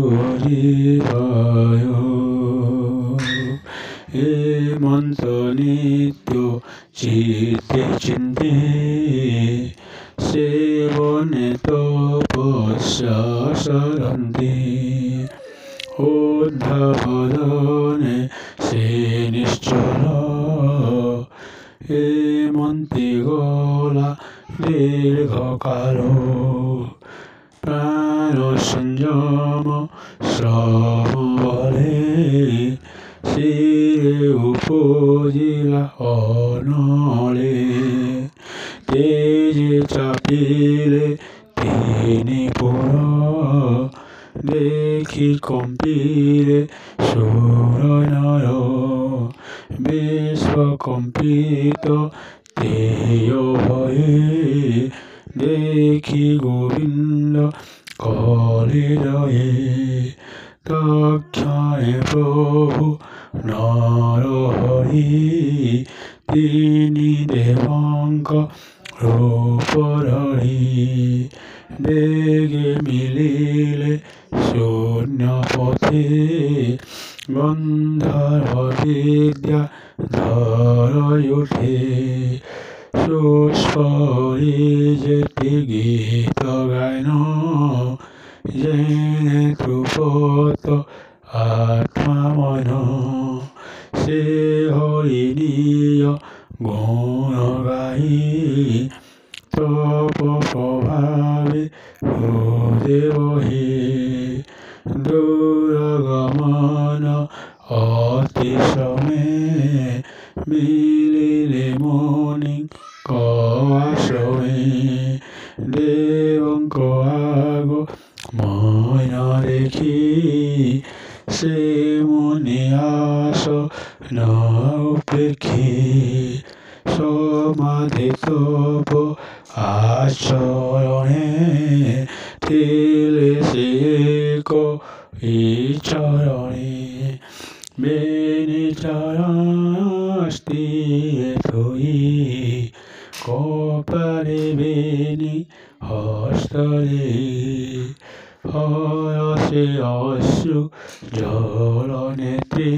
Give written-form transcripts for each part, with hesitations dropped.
주리와요. 에먼서니또 지대진디 세번에 또 버사사란디 오다버던에 세니스처럼 에먼티고라 릴거가로 প্রাণসঞ্যম শ্রবণে শিরে উপজিলা অনলে তেজে চাপিলে তিনি পুর দেখি কম্পিলে সুরনর বিশ্ব কম্পিত তেয় ভয়ে দেখি গোবিন্দ কলিলয়ে তক্ষণে প্রভু নরহরি তিনি দেবঙ্ক রূপধরি বেগে মিলিলে শূন্য পথে গন্ধর্ব বিদ্যা ধরয় উঠে সুস্বরে যেতে গীত গায়ন জেনে ধ্রুপদ আত্মাময় সে হরিণীয় গুণ গাই তপ প্রভাবে ভূদেবহে দুরগমন অতি শ্রমে মিলিলে মনি কশ্রমে দেবঙ্ক আগ ময়ন দেখি সে মুনি আস নপেক্ষী সমাধি তপ আচরণে তিলে সে চরণে বেনি চরণাস্তি থই কপালে বেনি হস্তরে হরসে অশ্রু জল নেত্রে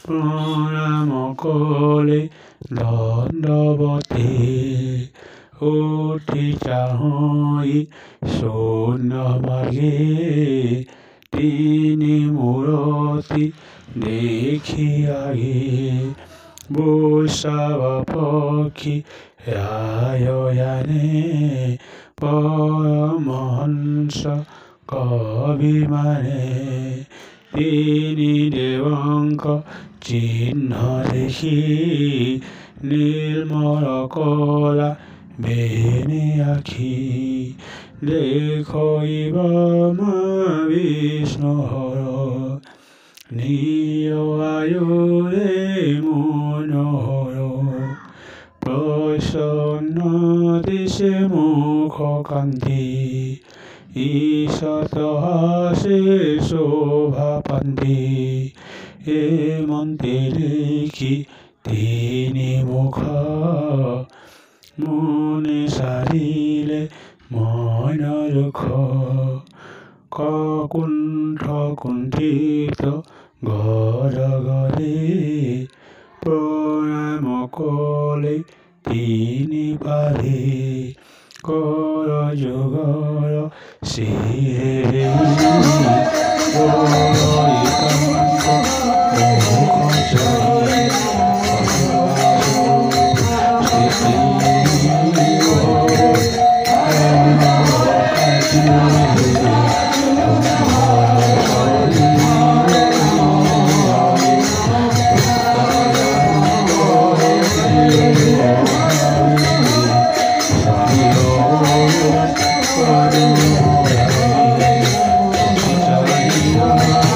প্রণাম কলে দণ্ডবতে উঠি চাহই শূন্য মার্গে তিনি মূরতি দেখি আগে বৈষ্ণব পক্ষী রায়য়ানে পরমহংস কবিমানে তিনি দেবঙ্ক চিহ্ন দেখি নির্মল কলা বেনি আখি দেখইব মা বিষ্ণু হর নিয় আয়ুরে মনোহর প্রসন্ন দিশে মুখ কান্তি ঈশত হাসে শোভা পান্তি এ মন্ত্রে লিখি তিনি মুখ মনে সারিলে ময়ন রুখ কুণ্ঠ কুণ্ঠিত গর গরে প্রণাম কলে তিনি পারে কর যুগর শিরে Hare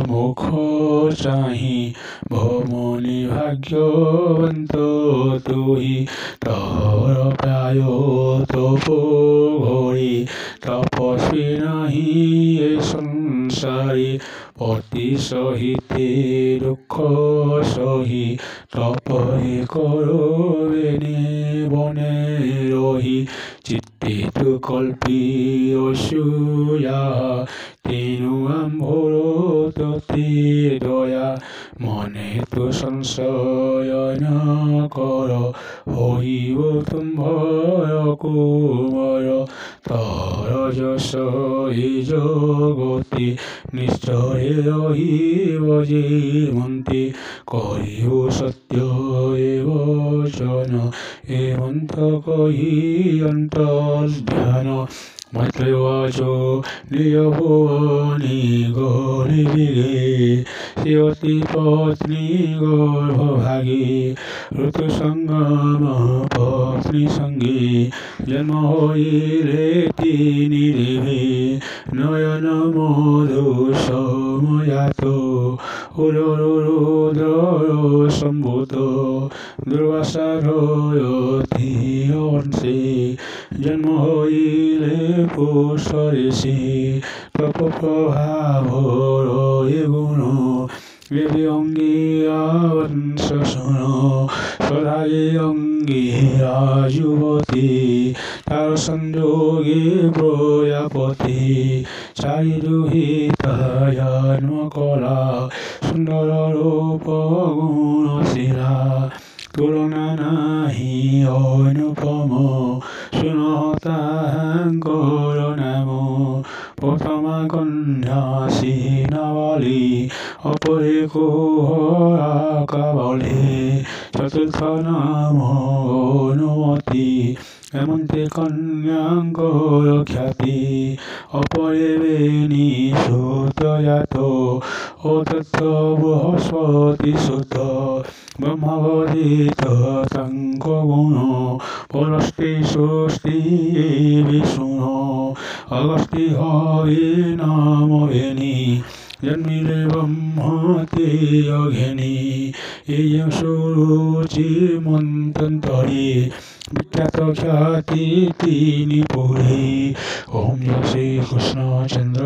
মুখ চাহি ভমনি ভাগ্যবন্ত তুহি তর প্রায় তপ ঘড়ি তপস্বী নাহি এ সংসারে পতি সহিতে দুঃখ সহি তপরে করবেনে বনে রহি চিত্তে তু কল্পি অসূয়া তেনু আম্ভোর ততে দয়া মনে তু সংশয় ন কর হইব তুম্ভর কুমর তর যশ এ জগতে নিশ্চয় রহিব যে মন্তে করিব সত্য এ বচন এ মন্ত্র কহি অন্তর্ধান মৈত্রেয়বাচ নিয়ভুবনি গরিবিগে শিবতী পত্নী গর্ভভাগে ঋতুসঙ্গম পত্নী সঙ্গে জন্ম হইলে তিনি দেবে নয়ন মধু সময়াত উদর সম্ভূত দুর্বাসার অতি অংশে জন্ম হইলে পুষরেশি তপ প্রভাবর এ গুণ এবে অঙ্গিরা বংশ শুন সদায়ে অঙ্গিরা যুবতী তার সংযোগে প্রজাপতি চারি দুহিতায়ন করা সুন্দর রূপ গুণশীলা তুলনা নাহি অনুপম শুনঃ তাহাঙ্কর নাম প্রথমা কন্যা সিনাবলী অপরে কুহরা বলে চতুর্থ নাম অনুমতি এমন্তে কন্যাঙ্কর খ্যাতি অপরে বেনি সুতজাত ও তথ্য বৃহস্পতি সুত ব্রহ্মবদিত তাঙ্ক গুণ পরস্তি ষষ্ঠী বিষ্ণু অগস্তি হয়ে নাম বেনি জন্মিলে ব্রহ্মতে অঘেনি এই সুরুচি মন্তন্তরে বিখ্যাত খ্যাতি তিনি পুরী। ওম জয় শ্রী কৃষ্ণ চন্দ্র।